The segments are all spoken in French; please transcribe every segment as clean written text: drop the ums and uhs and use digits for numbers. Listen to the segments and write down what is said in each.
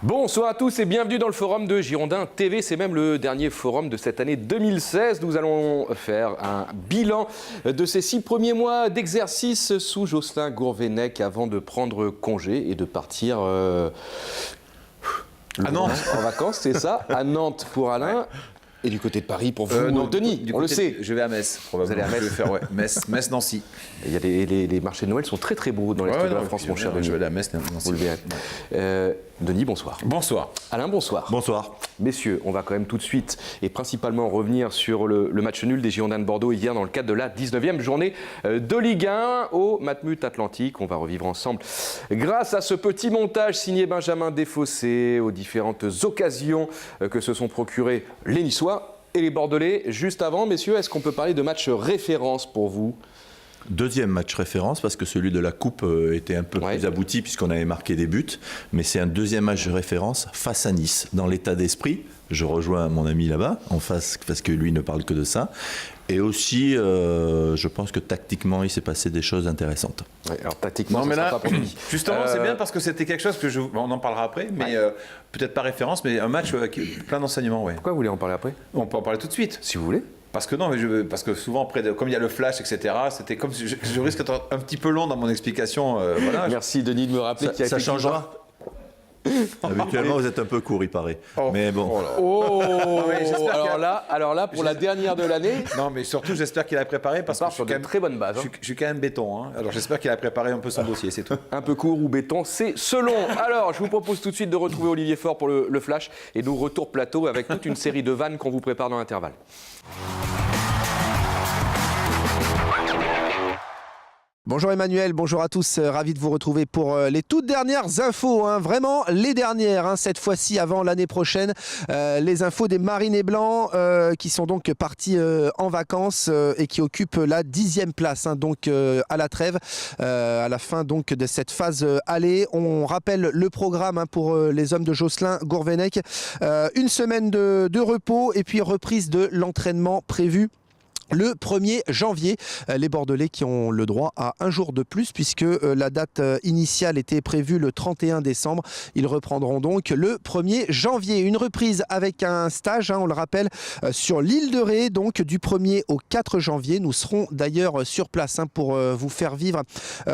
Bonsoir à tous et bienvenue dans le forum de Girondins TV. C'est même le dernier forum de cette année 2016. Nous allons faire un bilan de ces 6 premiers mois d'exercice sous Jocelyn Gourvenec avant de prendre congé et de partir à Nantes. En vacances, c'est ça, à Nantes pour Alain. Et du côté de Paris pour vous, non, Denis, on le sait. Je vais à Metz, probablement. Vous allez à Metz. Je vais faire, Metz, Nancy. Il y a les marchés de Noël sont très très beaux dans l'Est de la France, mon cher Denis. Je vais aller à Metz, Nancy. Vous le verrez. Denis, bonsoir. Bonsoir. Alain, bonsoir. Bonsoir. Messieurs, on va quand même tout de suite et principalement revenir sur le match nul des Girondins de Bordeaux hier dans le cadre de la 19e journée de Ligue 1 au Matmut Atlantique. On va revivre ensemble grâce à ce petit montage signé Benjamin Desfossés aux différentes occasions que se sont procurées les Niçois et les Bordelais. Juste avant, messieurs, est-ce qu'on peut parler de match référence pour vous ? Deuxième match référence parce que celui de la Coupe était un peu plus abouti puisqu'on avait marqué des buts. Mais c'est un deuxième match de référence face à Nice. Dans l'état d'esprit, je rejoins mon ami là-bas en face parce que lui ne parle que de ça. Et aussi, je pense que tactiquement, il s'est passé des choses intéressantes. Ouais, alors tactiquement, non, mais là, pas pour Denis. Justement, c'est bien parce que c'était quelque chose que on en parlera après, mais peut-être pas référence, mais un match plein d'enseignements. Ouais. Pourquoi vous voulez en parler après ? On peut en parler tout de suite. Si vous voulez. Parce que non, mais parce que souvent, comme il y a le flash, etc., c'était comme si je risque d'être un petit peu long dans mon explication. Voilà. Merci Denis de me rappeler qu'il y a ça changera. Habituellement, vous êtes un peu court, il paraît. Mais bon. Alors là, pour la dernière de l'année. Non, mais surtout, j'espère qu'il a préparé parce que sur de très bonnes bases. Je suis quand même béton. Hein. Alors j'espère qu'il a préparé un peu son dossier, c'est tout. Un peu court ou béton, c'est selon. Alors, je vous propose tout de suite de retrouver Olivier Faure pour le flash et nous retour plateau avec toute une série de vannes qu'on vous prépare dans l'intervalle. Bonjour Emmanuel, bonjour à tous, ravi de vous retrouver pour les toutes dernières infos, vraiment les dernières, cette fois-ci avant l'année prochaine, les infos des Marinés Blancs qui sont donc partis en vacances et qui occupent la 10e place, donc à la trêve, à la fin donc de cette phase aller. On rappelle le programme pour les hommes de Jocelyn Gourvenec, une semaine de repos et puis reprise de l'entraînement prévu le 1er janvier, les Bordelais qui ont le droit à un jour de plus puisque la date initiale était prévue le 31 décembre. Ils reprendront donc le 1er janvier. Une reprise avec un stage, on le rappelle, sur l'île de Ré, donc du 1er au 4 janvier. Nous serons d'ailleurs sur place pour vous faire vivre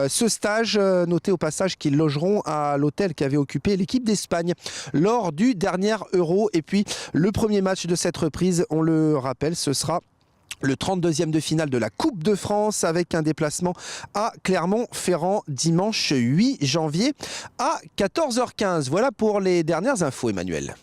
ce stage. Notez au passage qu'ils logeront à l'hôtel qu'avait occupé l'équipe d'Espagne lors du dernier Euro. Et puis le premier match de cette reprise, on le rappelle, ce sera le 32e de finale de la Coupe de France avec un déplacement à Clermont-Ferrand dimanche 8 janvier à 14h15. Voilà pour les dernières infos, Emmanuel.